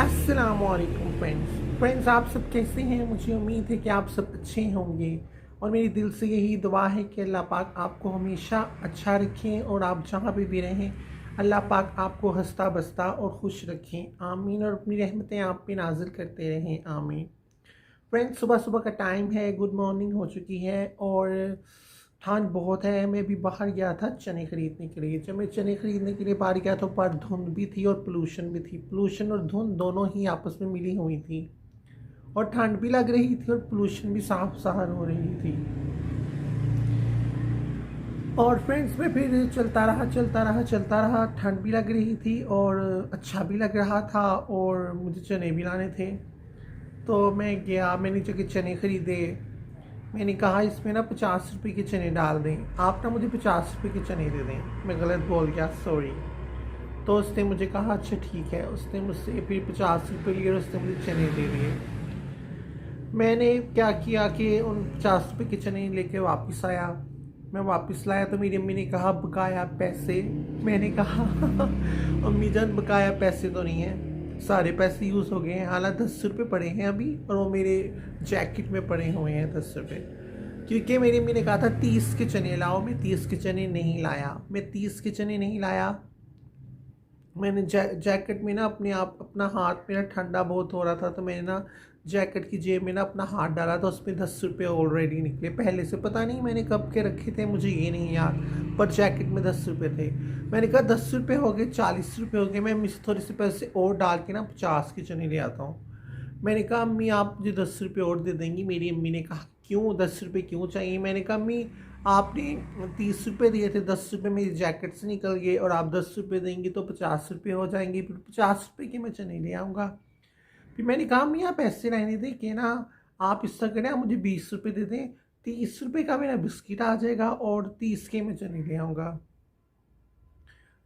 अस्सलामुअलैकुम फ्रेंड्स, आप सब कैसे हैं। मुझे उम्मीद है कि आप सब अच्छे होंगे और मेरी दिल से यही दुआ है कि अल्लाह पाक आपको हमेशा अच्छा रखें और आप जहाँ भी रहें अल्लाह पाक आपको हंसता बसता और खुश रखें, आमीन। और अपनी रहमतें आप पे नाजिल करते रहें, आमीन। फ्रेंड्स, सुबह सुबह का टाइम है, गुड मॉर्निंग हो चुकी है और ठंड बहुत है। मैं भी बाहर गया था चने खरीदने के लिए। जब मैं चने खरीदने के लिए बाहर गया तो पर धुंध भी थी और पोल्यूशन भी थी। पोल्यूशन और धुंध दोनों ही आपस में मिली हुई थी और ठंड भी लग रही थी और पोल्यूशन भी साफ साहर हो रही थी। और फ्रेंड्स, मैं फिर चलता रहा। ठंड भी लग रही थी और अच्छा भी लग रहा था और मुझे चने भी लाने थे। तो मैं गया, मैंने जो कि चने खरीदे। मैंने कहा इसमें ना 50 रुपये के चने डाल दें, आप ना मुझे 50 रुपये के चने दे दें। मैं गलत बोल गया, सॉरी। तो उसने मुझे कहा अच्छा ठीक है। उसने मुझसे फिर 50 रुपये लिए और उसने मुझे चने दे दिए। मैंने क्या किया कि उन 50 रुपये के चने लेके वापस आया। मैं वापस लाया तो मेरी अम्मी ने कहा बकाया पैसे। मैंने कहा अम्मी जान, बकाया पैसे तो नहीं है, सारे पैसे यूज़ हो गए हैं। हालांकि 10 रुपये पड़े हैं अभी और वो मेरे जैकेट में पड़े हुए हैं 10 रुपये, क्योंकि मेरी अम्मी ने कहा था 30 के चने लाओ। मैं 30 के चने नहीं लाया। मैंने जैकेट में ना अपना हाथ, मेरा ठंडा बहुत हो रहा था तो मैंने ना जैकेट की जेब में ना अपना हाथ डाला तो उसमें 10 रुपये ऑलरेडी निकले पहले से। पता नहीं मैंने कब के रखे थे, मुझे ये नहीं याद, पर जैकेट में 10 रुपये थे। मैंने कहा 10 रुपये हो गए, 40 रुपये हो गए, मैं अम्मी से थोड़े से पैसे और डाल के ना 50 के चने ले आता हूँ। मैंने कहा अम्मी आप मुझे 10 रुपये और दे देंगी। मेरी अम्मी ने कहा क्यों, 10 रुपये क्यों चाहिए। मैंने कहा अम्मी आपने 30 रुपये दिए थे, 10 रुपये मेरी जैकेट से निकल गए और आप 10 रुपये देंगी तो 50 रुपये हो जाएंगे। फिर 50 रुपये के मैं चने ले आऊँगा। फिर मैंने कहा अम्मी आप ऐसे रहने दें कि ना, आप इस तरह करें, आप मुझे 20 रुपये दे दें, 30 रुपये का मेरा बिस्किट आ जाएगा और 30 के मैं चने ले आऊँगा।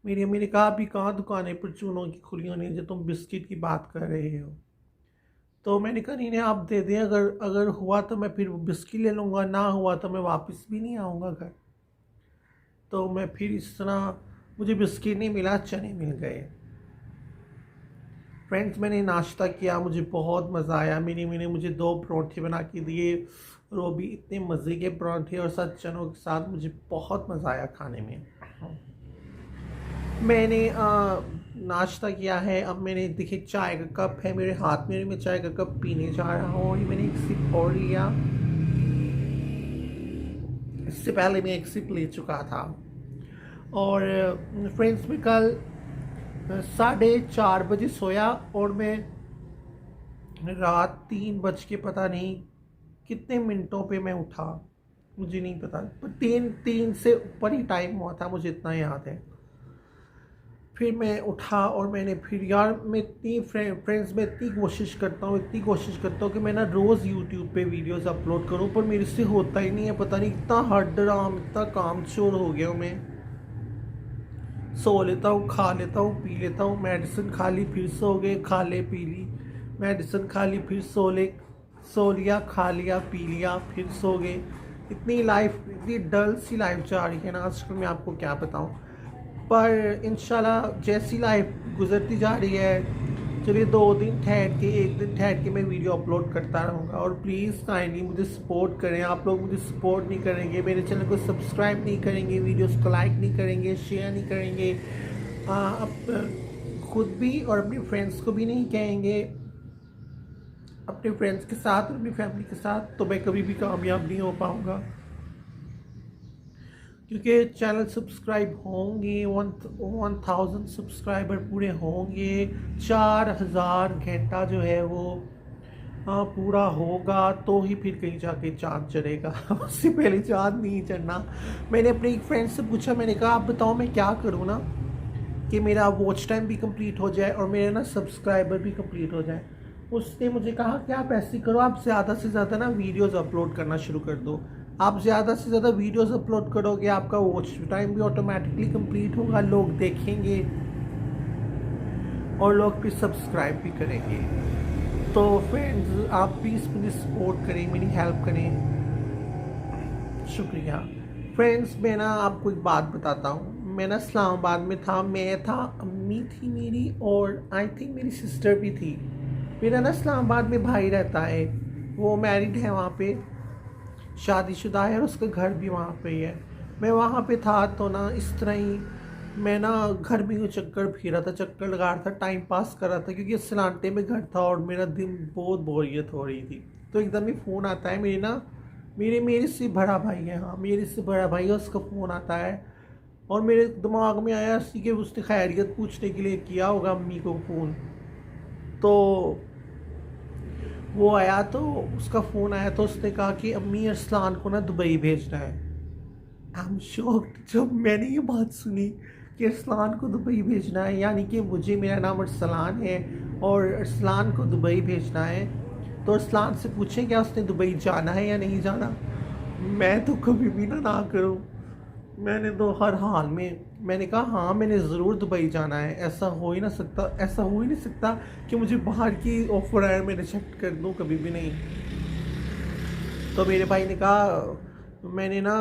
मेरी अम्मी ने कहा अभी कहाँ दुकानें पर चूनों की खुली होनी है जो तुम बिस्किट की बात कर रहे हो। तो मैंने कहा नहीं आप दे दें, अगर अगर हुआ तो मैं फिर बिस्किट ले लूँगा, ना हुआ तो मैं वापस भी नहीं आऊँगा घर। तो मैं फिर इस तरह, मुझे बिस्किट नहीं मिला, चने मिल गए। फ्रेंड्स, मैंने नाश्ता किया, मुझे बहुत मज़ा आया। मेरी अम्मी ने मुझे 2 पराठे बना के दिए और वो भी इतने मज़े के पराठे और साथ चनों के साथ। मुझे बहुत मज़ा आया खाने में। मैंने नाश्ता किया है। अब मैंने देखिए चाय का कप है मेरे हाथ में, मैं चाय का कप पीने जा रहा हूँ और मैंने एक सिप और लिया। इससे पहले मैं एक सिप ले चुका था। और फ्रेंड्स, मैं कल 4:30 बजे सोया और मैं रात 3 बज के पता नहीं कितने मिनटों पे मैं उठा, मुझे नहीं पता, पर तीन से ऊपर ही टाइम हुआ था, मुझे इतना याद है। फिर मैं उठा और मैंने फिर यार, मैं इतनी फ्रेंड्स मैं इतनी कोशिश करता हूँ कि मैं ना रोज़ यूट्यूब पे वीडियोस अपलोड करूँ, पर मेरे से होता ही नहीं है। पता नहीं इतना हड्डराम, इतना कामचोर हो गया हूँ मैं। सो लेता हूँ, खा लेता हूँ, पी लेता हूँ, मेडिसिन खा ली फिर सो गए, खा ले पी ली, मेडिसिन खा ली फिर सो लिया, खा लिया, पी लिया, फिर सो गए। इतनी डल सी लाइफ जा रही है ना आजकल, मैं आपको क्या बताऊँ। पर इंशाल्लाह जैसी लाइफ गुजरती जा रही है, चलिए 2 दिन ठहर के, 1 दिन ठहर के मैं वीडियो अपलोड करता रहूँगा। और प्लीज़ काइंडली मुझे सपोर्ट करें। आप लोग मुझे सपोर्ट नहीं करेंगे, मेरे चैनल को सब्सक्राइब नहीं करेंगे, वीडियोस को लाइक नहीं करेंगे, शेयर नहीं करेंगे, अब खुद भी और अपने फ्रेंड्स को भी नहीं कहेंगे, अपने फ्रेंड्स के साथ और अपनी फैमिली के साथ, तो मैं कभी भी कामयाब नहीं हो पाऊँगा। क्योंकि चैनल सब्सक्राइब होंगे, 1000 सब्सक्राइबर पूरे होंगे, 4000 घंटा जो है वो पूरा होगा तो ही फिर कहीं जाके चाँद चढ़ेगा। उससे पहले चाँद नहीं चढ़ना। मैंने अपने एक फ्रेंड से पूछा, मैंने कहा आप बताओ मैं क्या करूँ ना कि मेरा वॉच टाइम भी कंप्लीट हो जाए और मेरे ना सब्सक्राइबर भी कंप्लीट हो जाए। उसने मुझे कहा कि आप ऐसे करो, आप ज़्यादा से ज़्यादा ना वीडियोज़ अपलोड करना शुरू कर दो। आप ज़्यादा से ज़्यादा वीडियोज़ अपलोड करोगे, आपका वॉच टाइम भी ऑटोमेटिकली कंप्लीट होगा, लोग देखेंगे और लोग फिर सब्सक्राइब भी करेंगे। तो फ्रेंड्स, आप प्लीज़ मुझे सपोर्ट करें, मेरी हेल्प करें, शुक्रिया। फ्रेंड्स, मैं ना आपको एक बात बताता हूँ। मैं ना इस्लामाबाद में था, मैं था, अम्मी अम्मी थी मेरी और आई थिंक मेरी सिस्टर भी थी। मेरा ना इस्लामाबाद में भाई रहता है, वो मैरिड है वहाँ पे, शादीशुदा है और उसका घर भी वहाँ पे ही है। मैं वहाँ पे था तो ना इस तरह ही मैं ना घर में यूँ चक्कर फिर रहा था, चक्कर लगा रहा था, टाइम पास कर रहा था क्योंकि सलांटे में घर था और मेरा दिन बहुत बोरियत हो रही थी। तो एकदम ही फ़ोन आता है मेरे ना, मेरे से बड़ा भाई है, हाँ मेरे से बड़ा भाई है, उसका फ़ोन आता है और मेरे दिमाग में आया उसी के, उसने खैरियत पूछने के लिए किया होगा अम्मी को फ़ोन। तो वो आया तो उसका फ़ोन आया तो उसने कहा कि अम्मी अरसलान को ना दुबई भेजना है। आई एम शॉक्ड जब मैंने ये बात सुनी कि अरसलान को दुबई भेजना है, यानी कि मुझे, मेरा नाम अरसलान है और अरसलान को दुबई भेजना है। तो अरसलान से पूछें क्या उसने दुबई जाना है या नहीं जाना। मैं तो कभी भी ना करूं, मैंने तो हर हाल में मैंने कहा हाँ मैंने ज़रूर दुबई जाना है। ऐसा हो ही ना सकता, ऐसा हो ही नहीं सकता कि मुझे बाहर की ऑफ़र आए मैं रिजेक्ट कर दूं, कभी भी नहीं। तो मेरे भाई ने कहा, मैंने ना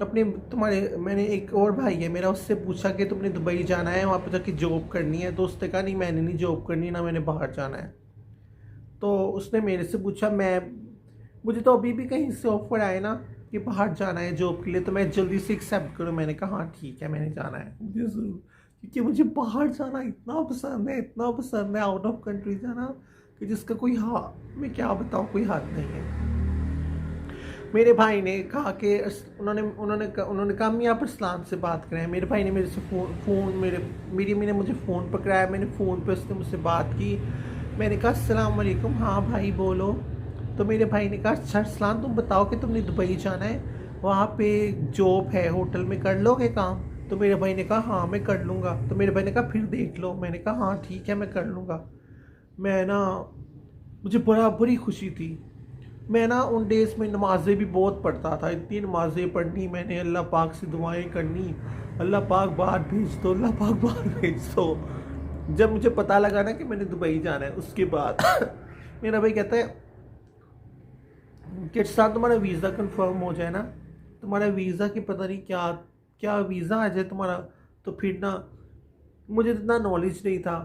अपने तुम्हारे, मैंने एक और भाई है मेरा, उससे पूछा कि तुमने दुबई जाना है, वहाँ पर जाके जॉब करनी है। तो उसने कहा नहीं मैंने नहीं जॉब करनी, ना मैंने बाहर जाना है। तो उसने मेरे से पूछा, मुझे तो अभी भी कहीं से ऑफ़र आए ना कि बाहर जाना है जॉब के लिए तो मैं जल्दी से एक्सेप्ट करूँ। मैंने कहा हाँ ठीक है मैंने जाना है, मुझे ज़रूर, क्योंकि मुझे बाहर जाना इतना पसंद है, इतना पसंद है आउट ऑफ कंट्री जाना कि जिसका कोई, हाँ मैं क्या बताऊँ, कोई हद नहीं है। मेरे भाई ने कहा कि उन्होंने कहा मैं आप अरसलान से बात करें। मेरे भाई ने मेरे से फ़ोन मैंने मुझे फ़ोन पकड़ाया, मैंने फ़ोन पे उसने मुझसे बात की। मैंने कहा अस्सलाम वालेकुम, हाँ भाई बोलो। तो मेरे भाई ने कहा अच्छा अरसलान तुम बताओ कि तुमने दुबई जाना है, वहाँ पे जॉब है होटल में, कर लोगे काम। तो मेरे भाई ने कहा हाँ मैं कर लूँगा। तो मेरे भाई ने कहा फिर देख लो। मैंने कहा हाँ ठीक है मैं कर लूँगा। मैं ना, मुझे बड़ी खुशी थी। मैं ना उन डेज़ में नमाज़ें भी बहुत पढ़ता था, इतनी नमाज़ें पढ़नी मैंने, अल्लाह पाक से दुआएं करनी, अल्लाह पाक बाहर भेज दो, अल्लाह पाक बाहर भेज दो। जब मुझे पता लगा ना कि मैंने दुबई जाना है, उसके बाद मेरा भाई कहता है कि साथ तुम्हारा वीज़ा कंफर्म हो जाए ना, तुम्हारा वीज़ा की पता नहीं क्या क्या वीज़ा आ जाए तुम्हारा, तो फिर ना, मुझे इतना नॉलेज नहीं था।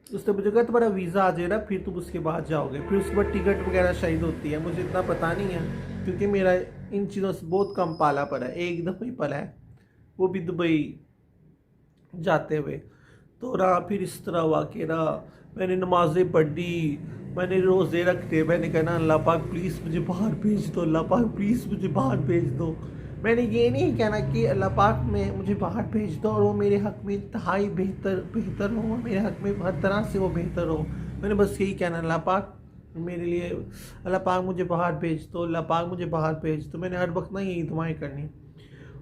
उसने मुझे कहा तुम्हारा वीज़ा आ जाए ना फिर तुम उसके बाद जाओगे, फिर उसके बाद टिकट वगैरह शायद होती है, मुझे इतना पता नहीं है क्योंकि मेरा इन चीज़ों से बहुत कम पाला पड़ा है, एक दफ़ा ही पला है, वो भी दुबई जाते हुए। तो रहा फिर इस तरह हुआ कि ना मैंने नमाज़ें पढ़ी, मैंने रोज़े रखते, मैंने कहना अल्लाह पाक प्लीज़ मुझे बाहर भेज दो, अल्लाह पाक प्लीज़ मुझे बाहर भेज दो। मैंने ये नहीं कहना कि अल्लाह पाक में मुझे बाहर भेज दो और वो मेरे हक़ में इंतहाई बेहतर हो, मेरे हक़ में हर तरह से वो बेहतर हो। मैंने बस यही कहना अल्लाह पाक मेरे लिए, अल्लाह पाक मुझे बाहर भेज दो, अल्लाह पाक मुझे बाहर भेज दो। मैंने हर वक्त ना यही दुआएं करनी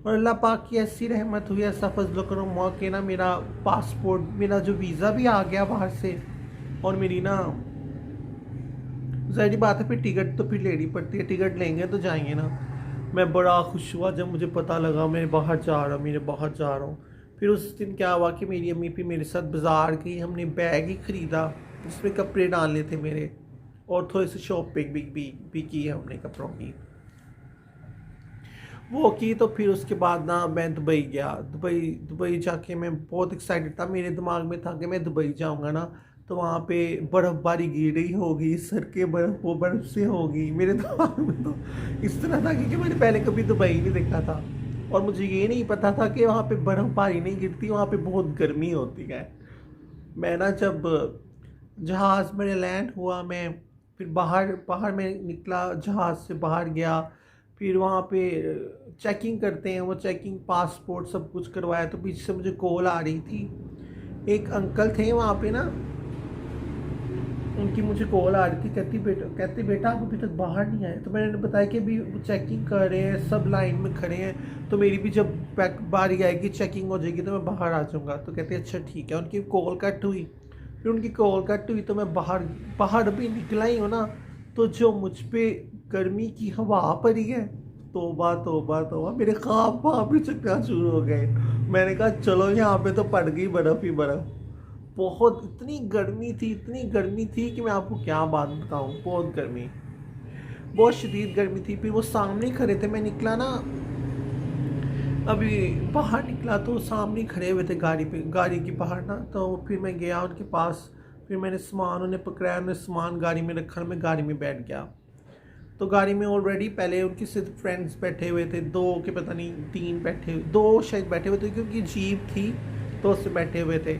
और अल्लाह पाक की ऐसी रहमत हुई, ऐसा फजल करम हुआ कि ना मेरा पासपोर्ट, मेरा जो वीज़ा भी आ गया बाहर से, और मेरी ना ज़ाहिर बात है फिर टिकट तो फिर लेनी पड़ती है, टिकट लेंगे तो जाएंगे ना। मैं बड़ा खुश हुआ जब मुझे पता लगा मैं बाहर जा रहा हूँ। फिर उस दिन क्या हुआ कि मेरी अम्मी भी मेरे साथ बाज़ार गई, हमने बैग ही ख़रीदा जिसमें कपड़े डालने थे मेरे, और थोड़ी सी शॉपिंग भी की है हमने कपड़ों की, वो की। तो फिर उसके बाद ना मैं दुबई गया। दुबई जाके मैं बहुत एक्साइटेड था, मेरे दिमाग में था कि मैं दुबई जाऊंगा ना तो वहाँ पे बर्फ़बारी गिर रही होगी, सड़कें बर्फ़ से होगी। मेरे दिमाग में तो इस तरह था क्योंकि मैंने पहले कभी दुबई नहीं देखा था और मुझे ये नहीं पता था कि वहाँ पे बर्फ़बारी नहीं गिरती, वहाँ पे बहुत गर्मी होती है। मैं ना जब जहाज़ में लैंड हुआ, मैं फिर बाहर में निकला, जहाज़ से बाहर गया, फिर वहाँ पे चेकिंग करते हैं, वो चेकिंग पासपोर्ट सब कुछ करवाया। तो पीछे से मुझे कॉल आ रही थी, एक अंकल थे वहाँ पे ना, उनकी मुझे कॉल आ रही थी, कहती बेटा आप अभी तक बाहर नहीं आए। तो मैंने बताया कि अभी वो चेकिंग कर रहे हैं, सब लाइन में खड़े हैं, तो मेरी भी जब बारी आएगी चेकिंग हो जाएगी तो मैं बाहर आ जाऊँगा। तो कहते अच्छा ठीक है। उनकी कॉल कट हुई, फिर उनकी कॉल कट हुई तो मैं बाहर अभी निकला ही हूँ ना, तो जो मुझ पर गर्मी की हवा पड़ी है, तौबा तौबा तौबा, मेरे ख्वाब वहाँ भी चकना शुरू हो गए। मैंने कहा चलो यहाँ पे तो पड़ गई बर्फ़ ही बर्फ़। बहुत इतनी गर्मी थी कि मैं आपको क्या बात बताऊँ, बहुत शदीद गर्मी थी। फिर वो सामने खड़े थे, मैं निकला ना, अभी बाहर निकला तो सामने खड़े हुए थे गाड़ी पे, गाड़ी के बाहर ना। तो फिर मैं गया उनके पास, फिर मैंने सामान उन्हें पकड़ाया, उन्हें सामान गाड़ी में रखा, मैं गाड़ी में बैठ गया। तो गाड़ी में ऑलरेडी पहले उनके सिर्फ फ्रेंड्स बैठे हुए थे, दो के पता नहीं तीन बैठे, दो शायद बैठे हुए थे क्योंकि जीप थी तो उससे बैठे हुए थे।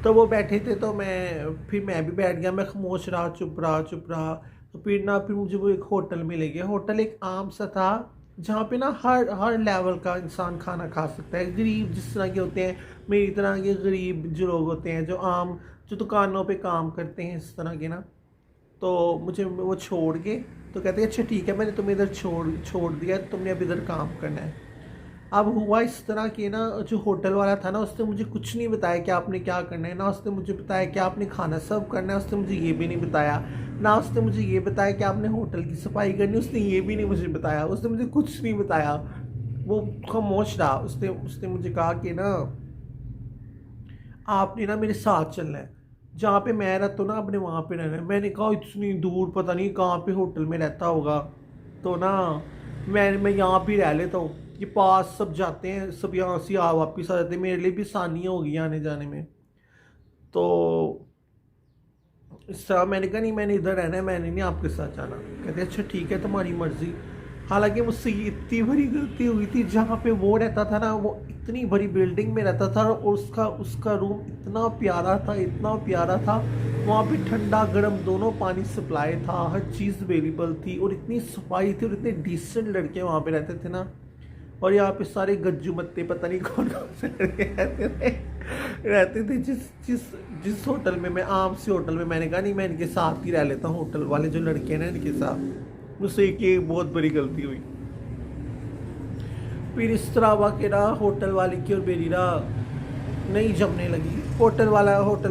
तो वो बैठे थे तो मैं भी बैठ गया, मैं खामोश रहा, चुप रहा चुप रहा। तो फिर मुझे वो एक होटल में ले गया। होटल एक आम सा था जहाँ पे ना हर हर लेवल का इंसान खाना खा सकता है। गरीब जिस तरह के होते हैं, मेरी तरह के गरीब जो लोग होते हैं, जो दुकानों पे काम करते हैं इस तरह के ना। तो मुझे वो छोड़ के तो कहते हैं अच्छा ठीक है, मैंने तुम्हें इधर छोड़ दिया, तुमने अब इधर काम करना है। अब हुआ इस तरह कि ना जो होटल वाला था ना, उसने मुझे कुछ नहीं बताया कि आपने क्या करना है, ना उसने मुझे बताया कि आपने खाना सर्व करना है, उसने मुझे ये भी नहीं बताया। ना उसने मुझे ये बताया कि आपने होटल की सफाई करनी, उसने ये भी नहीं मुझे बताया, उसने मुझे कुछ नहीं बताया। वो खामोश रहा। उसने उसने मुझे कहा कि ना आपने ना मेरे साथ चलना है, जहाँ पे मैं रहता हूँ ना आपने वहाँ पे रहना है। मैंने कहा इतनी दूर पता नहीं कहाँ पे होटल में रहता होगा, तो ना मैं यहाँ भी रह लेता हूँ, ये पास सब जाते हैं, सब यहाँ से वापस आ जाते हैं, मेरे लिए भी आसानियाँ होगी आने जाने में। तो इस तरह मैंने कहा नहीं मैंने इधर रहना है, मैंने नहीं आपके साथ जाना। कहते अच्छा ठीक है तुम्हारी मर्ज़ी। हालांकि मुझसे ये इतनी बड़ी गलती हुई थी, जहाँ पे वो रहता था ना वो इतनी बड़ी बिल्डिंग में रहता था और उसका उसका रूम इतना प्यारा था, इतना प्यारा था। वहाँ पे ठंडा गर्म दोनों पानी सप्लाई था, हर चीज़ अवेलेबल थी और इतनी सफाई थी और इतने डिसेंट लड़के वहाँ पे रहते थे ना। और यहाँ पे सारे गज्जू मत्ते पता नहीं कौन कौन से लड़के रहते थे जिस जिस जिस होटल में मैं आम से होटल में, मैंने कहा नहीं मैं इनके साथ ही रह लेता हूँ, होटल वाले जो लड़के हैं ना इनके साथ। मुझसे एक बहुत बड़ी गलती हुई। फिर इस तरह हुआ कि ना होटल वाले की और मेरी ना नहीं जमने लगी। होटल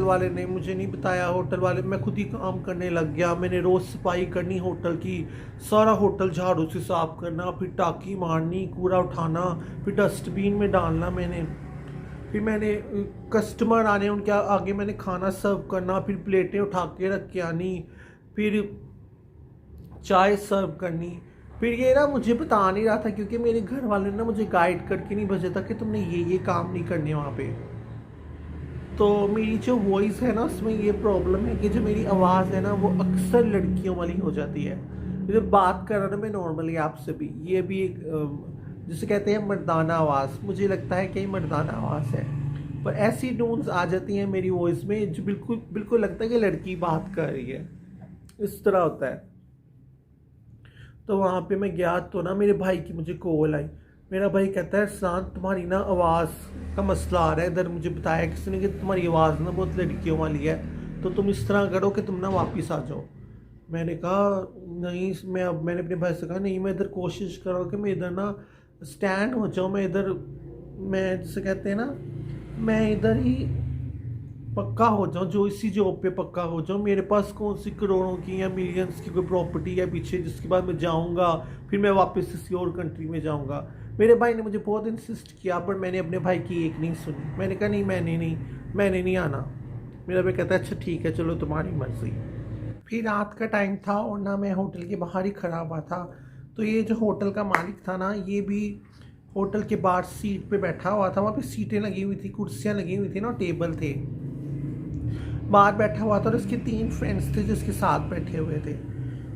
वाले ने मुझे नहीं बताया, होटल वाले मैं खुद ही काम करने लग गया। मैंने रोज़ सफाई करनी होटल की, सारा होटल झाड़ू से साफ़ करना, फिर टाँकी मारनी, कूड़ा उठाना, फिर डस्टबिन में डालना। फिर मैंने कस्टमर आने उनके आगे मैंने खाना सर्व करना, फिर प्लेटें उठा के रख के आनी, फिर चाय सर्व करनी। फिर ये ना मुझे बता नहीं रहा था क्योंकि मेरे घर वाले ने ना मुझे गाइड करके नहीं भेजा था कि तुमने ये काम नहीं करने वहाँ पे। तो मेरी जो वॉइस है ना उसमें ये प्रॉब्लम है कि जो मेरी आवाज़ है ना वो अक्सर लड़कियों वाली हो जाती है। जब बात कर रहा ना मैं नॉर्मली आपसे भी, ये भी एक जिसे कहते हैं मर्दाना आवाज़, मुझे लगता है कि ये मर्दाना आवाज़ है, पर ऐसी टोन्स आ जाती हैं मेरी वॉइस में जो बिल्कुल बिल्कुल लगता है कि लड़की बात कर रही है, इस तरह होता है। तो वहाँ पे मैं गया तो ना मेरे भाई की मुझे कॉल आई। मेरा भाई कहता है शांत तुम्हारी ना आवाज़ का मसला आ रहा है इधर, मुझे बताया किसी ने कि तुम्हारी आवाज़ ना बहुत लड़कियों वाली है, तो तुम इस तरह करो कि तुम ना वापस आ जाओ। मैंने कहा नहीं, मैंने अपने भाई से कहा नहीं मैं इधर कोशिश करो कि मैं इधर ना स्टैंड हो जाऊँ, मैं इधर मैं जिसे कहते हैं ना मैं इधर ही पक्का हो जाऊँ, जो इसी जॉब पे पक्का हो जाऊँ। मेरे पास कौन सी करोड़ों की या मिलियंस की कोई प्रॉपर्टी है पीछे जिसके बाद मैं जाऊँगा फिर मैं वापस किसी और कंट्री में जाऊँगा। मेरे भाई ने मुझे बहुत इंसिस्ट किया पर मैंने अपने भाई की एक नहीं सुनी। मैंने कहा नहीं मैंने नहीं आना। मेरा भाई कहता है अच्छा ठीक है चलो तुम्हारी मर्ज़ी। फिर रात का टाइम था और ना मैं होटल के बाहर ही खड़ा हुआ था। तो ये जो होटल का मालिक था ना ये भी होटल के बाहर सीट पे बैठा हुआ था। वहाँ पे सीटें लगी हुई थी, कुर्सियाँ लगी हुई थी ना, टेबल थे, बाहर बैठा हुआ था और इसके 3 फ्रेंड्स थे जिसके साथ बैठे हुए थे।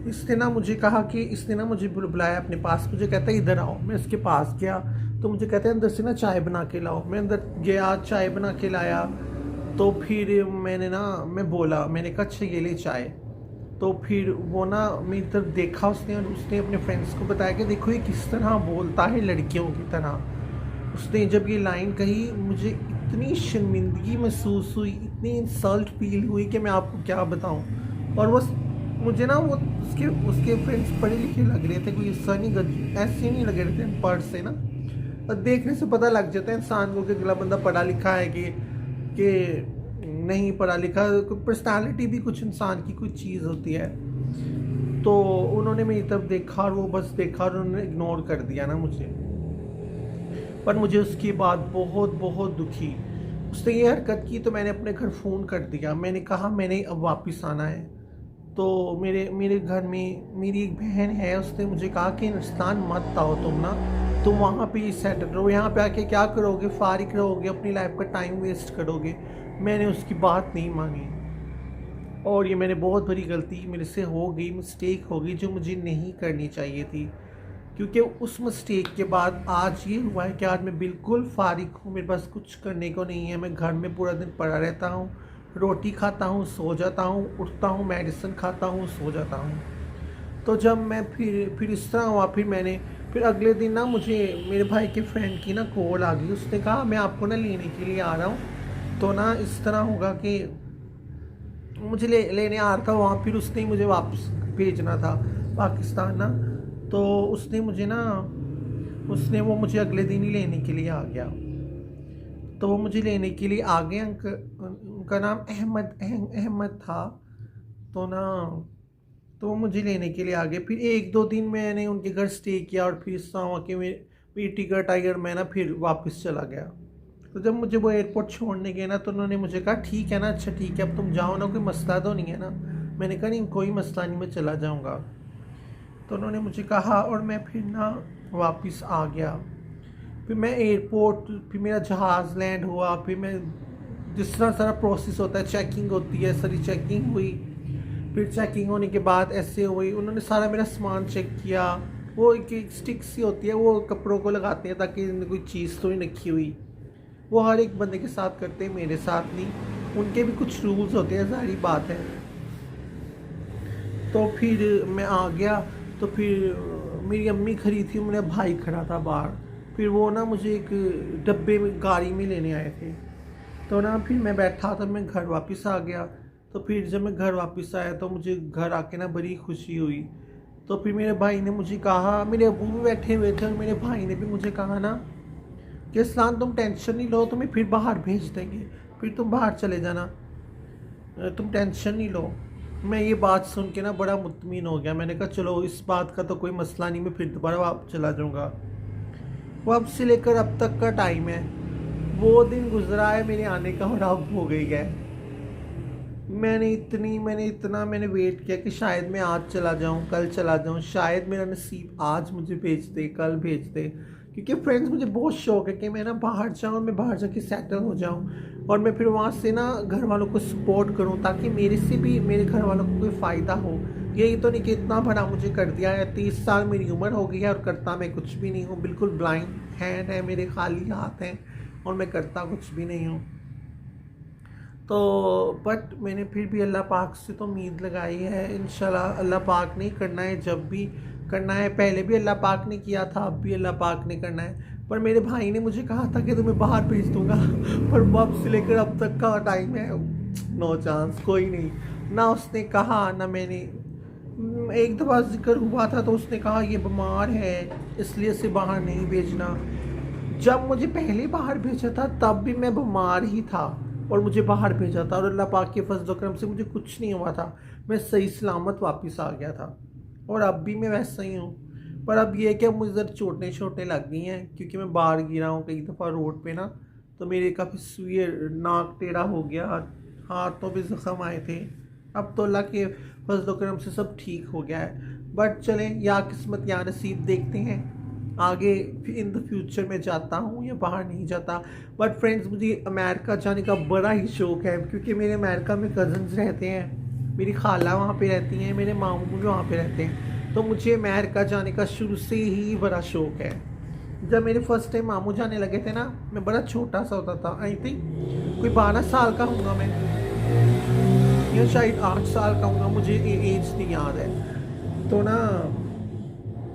इसने ना मुझे कहा कि इसने ना मुझे बुलाया अपने पास, मुझे कहता है इधर आओ। मैं इसके पास गया तो मुझे कहते हैं अंदर से ना चाय बना के लाओ। मैं अंदर गया, चाय बना के लाया। तो फिर मैं बोला, मैंने कहा अच्छा ये ले चाय। तो फिर वो ना मेरी तरफ देखा उसने और उसने अपने फ्रेंड्स को बताया कि देखो ये किस तरह बोलता है लड़कियों की तरह। उसने जब ये लाइन कही मुझे इतनी शर्मिंदगी महसूस हुई, इतनी इंसल्ट फील हुई कि मैं आपको क्या बताऊं। और बस मुझे ना वो उसके फ्रेंड्स पढ़े लिखे लग रहे थे, कोई ऐसे नहीं लग रहे थे पढ़ से ना, और देखने से पता लग जाता है इंसान को कि अगला बंदा पढ़ा लिखा है कि नहीं पढ़ा लिखा। पर्सनालिटी भी कुछ इंसान की कुछ चीज़ होती है। तो उन्होंने मेरी तरफ देखा और वो बस देखा और उन्होंने इग्नोर कर दिया ना मुझे। पर मुझे उसके बाद बहुत बहुत दुखी उसने ये हरकत की। तो मैंने अपने घर फ़ोन कर दिया, मैंने कहा मैंने अब वापस आना है। तो मेरे घर में मेरी एक बहन है, उसने मुझे कहा कि हिंदुस्तान मत आओ तुम ना, तुम वहाँ पे ही सेटल रहो, यहाँ पे आके क्या करोगे, फारिग रहोगे, अपनी लाइफ का टाइम वेस्ट करोगे। मैंने उसकी बात नहीं मानी और ये मैंने बहुत बड़ी गलती मेरे से हो गई, मिस्टेक हो गई जो मुझे नहीं करनी चाहिए थी। क्योंकि उस मिस्टेक के बाद आज ये हुआ है कि आज मैं बिल्कुल फारिग हूँ, मेरे पास कुछ करने को नहीं है। मैं घर में पूरा दिन पड़ा रहता हूँ, रोटी खाता हूँ, सो जाता हूँ, उठता हूँ, मेडिसिन खाता हूँ, सो जाता हूँ। तो जब मैं फिर इस तरह हुआ, फिर अगले दिन ना मुझे मेरे भाई के फ्रेंड की ना कॉल आ गई। उसने कहा मैं आपको ना लेने के लिए आ रहा हूँ, तो ना इस तरह होगा कि मुझे लेने आ रहा था वहाँ। फिर उसने मुझे वापस भेजना था पाकिस्तान ना, तो उसने वो मुझे अगले दिन ही लेने के लिए आ गया। तो वो मुझे लेने के लिए आ गए। उनका नाम अहमद था। तो वो मुझे लेने के लिए आ गए। फिर 1-2 दिन मैंने उनके घर स्टे किया और फिर इस तरह हुआ कि मेरी टिकट आई और मैं ना फिर वापस चला गया। तो जब मुझे वो एयरपोर्ट छोड़ने गए ना, तो उन्होंने मुझे कहा ठीक है ना, अच्छा ठीक है अब तुम जाओ ना, कोई मसला तो नहीं है ना। मैंने कहा नहीं कोई मसला नहीं, मैं चला जाऊँगा। तो उन्होंने मुझे कहा और मैं फिर ना वापस आ गया। फिर मैं एयरपोर्ट, फिर मेरा जहाज़ लैंड हुआ, फिर मैं जिस तरह सारा प्रोसेस होता है, चेकिंग होती है, सारी चेकिंग हुई। फिर चेकिंग होने के बाद ऐसे हुई, उन्होंने सारा मेरा सामान चेक किया। वो एक स्टिक सी होती है, वो कपड़ों को लगाते हैं ताकि इनमें कोई चीज़ तो नहीं रखी हुई। वो हर एक बंदे के साथ करते हैं, मेरे साथ नहीं। उनके भी कुछ रूल्स होते हैं, सारी बात है। तो फिर मैं आ गया। तो फिर मेरी अम्मी खड़ी थी, मेरा भाई खड़ा था बाहर। फिर वो ना मुझे एक डब्बे में गाड़ी में लेने आए थे। तो ना फिर मैं बैठा था, मैं घर वापस आ गया। तो फिर जब मैं घर वापस आया तो मुझे घर आके ना बड़ी खुशी हुई। तो फिर मेरे भाई ने मुझे कहा, मेरे अबू भी बैठे हुए थे और मेरे भाई ने भी मुझे कहा ना कि इस्लान तुम टेंशन नहीं लो, तुम्हें फिर बाहर भेज देंगे, फिर तुम बाहर चले जाना, तुम टेंशन नहीं लो। मैं ये बात सुन के ना बड़ा मुतमिन हो गया। मैंने कहा चलो इस बात का तो कोई मसला नहीं, मैं फिर दोबारा वापस चला जाऊँगा। वो अब से लेकर अब तक का टाइम है, वो दिन गुजरा है मेरे आने का और अब हो गई है। मैंने वेट किया कि शायद मैं आज चला जाऊं, कल चला जाऊं, शायद मेरा नसीब आज मुझे भेज दे, कल भेज दे। क्योंकि फ्रेंड्स मुझे बहुत शौक है कि मैं ना बाहर जाऊं, मैं बाहर जाके सेटल हो जाऊं और मैं फिर वहाँ से ना घर वालों को सपोर्ट करूं, ताकि मेरे से भी मेरे घर वालों को कोई फ़ायदा हो। यही तो नहीं कि इतना बड़ा मुझे कर दिया है, 30 साल मेरी उम्र हो गई है और करता मैं कुछ भी नहीं हूँ। बिल्कुल ब्लाइंड हैंड है मेरे, खाली हाथ हैं और मैं करता कुछ भी नहीं हूँ। तो बट मैंने फिर भी अल्लाह पाक से तो उम्मीद लगाई है, इंशाल्लाह अल्लाह पाक ने करना है, जब भी करना है। पहले भी अल्लाह पाक ने किया था, अब भी अल्लाह पाक ने करना है। पर मेरे भाई ने मुझे कहा था कि तुम्हें बाहर भेज दूंगा, पर अब से लेकर अब तक का टाइम है, नो चांस, कोई नहीं। ना उसने कहा ना मैंने। एक दफ़ा जिक्र हुआ था तो उसने कहा ये बीमार है इसलिए से बाहर नहीं भेजना। जब मुझे पहले बाहर भेजा था तब भी मैं बीमार ही था और मुझे बाहर भेजा था, और अल्लाह पाक के फजल करम से मुझे कुछ नहीं हुआ था। मैं सही सलामत वापस आ गया था और अब भी मैं वैसा ही हूँ। पर अब ये है कि अब मुझे ज़रा चोटें लग गई हैं, क्योंकि मैं बाहर गिरा हूँ कई दफ़ा रोड पे ना, तो मेरे काफ़ी सुई, नाक टेढ़ा हो गया, हाथों पे ज़ख्म आए थे। अब तो अल्लाह के फजल करम से सब ठीक हो गया है। बट चलें, या किस्मत या नसीब, देखते हैं आगे इन द फ्यूचर में जाता हूँ या बाहर नहीं जाता। बट फ्रेंड्स मुझे अमेरिका जाने का बड़ा ही शौक़ है, क्योंकि मेरे अमेरिका में कज़न्स रहते हैं, मेरी खाला वहाँ पे रहती हैं, मेरे मामू भी वहाँ पे रहते हैं। तो मुझे अमेरिका जाने का शुरू से ही बड़ा शौक़ है। जब मेरे फर्स्ट टाइम मामू जाने लगे थे ना, मैं बड़ा छोटा सा होता था, आई थिंक कोई 12 साल का हूँगा मैं, या शायद 8 साल का हूँगा, मुझे एज नहीं याद है। तो ना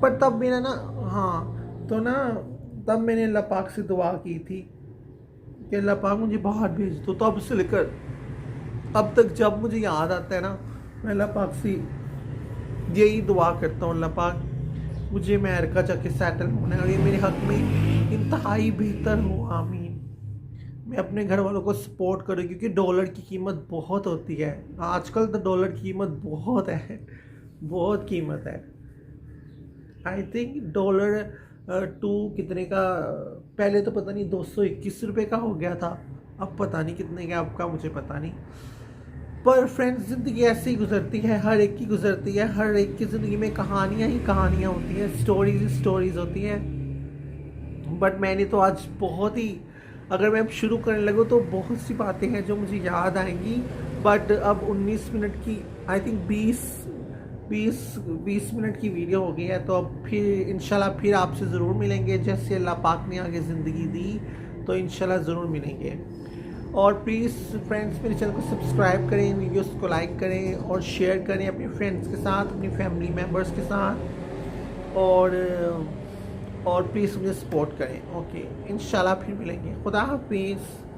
पर तब मेरा ना, हाँ, तो ना तब मैंने अल्लाह पाक से दुआ की थी कि अल्लाह पाक मुझे बाहर भेज दो। तो अब से लेकर अब तक जब मुझे याद आता है ना, मैं अल्लाह पाक से यही दुआ करता हूँ, अल्लाह पाक मुझे अमेरिका जाके सेटल होना है और ये मेरे हक में इंतहाई बेहतर हो, आमीन। मैं अपने घर वालों को सपोर्ट करूँ, क्योंकि डॉलर की कीमत बहुत होती है आजकल। तो डॉलर की कीमत बहुत है, बहुत कीमत है। आई थिंक $2 कितने का, पहले तो पता नहीं 221 रुपये का हो गया था, अब पता नहीं कितने का आपका, मुझे पता नहीं। पर फ्रेंड्स ज़िंदगी ऐसे ही गुजरती है, हर एक की गुजरती है। हर एक की ज़िंदगी में कहानियाँ ही कहानियाँ होती हैं, स्टोरीज़ होती हैं। बट मैंने तो आज बहुत ही, अगर मैं अब शुरू करने लगूँ तो बहुत सी बातें हैं जो मुझे याद आएंगी। बट अब 19 मिनट की, आई थिंक 20 मिनट की वीडियो हो गई है, तो अब फिर इंशाल्लाह फिर आपसे ज़रूर मिलेंगे। जैसे अल्लाह पाक ने आगे ज़िंदगी दी तो इंशाल्लाह ज़रूर मिलेंगे। और प्लीज़ फ्रेंड्स मेरे चैनल को सब्सक्राइब करें, वीडियोस को लाइक करें और शेयर करें अपने फ्रेंड्स के साथ, अपनी फैमिली मेम्बर्स के साथ। और प्लीज़ मुझे सपोर्ट करें। ओके, इंशाल्लाह फिर मिलेंगे। खुदा हाफिज़।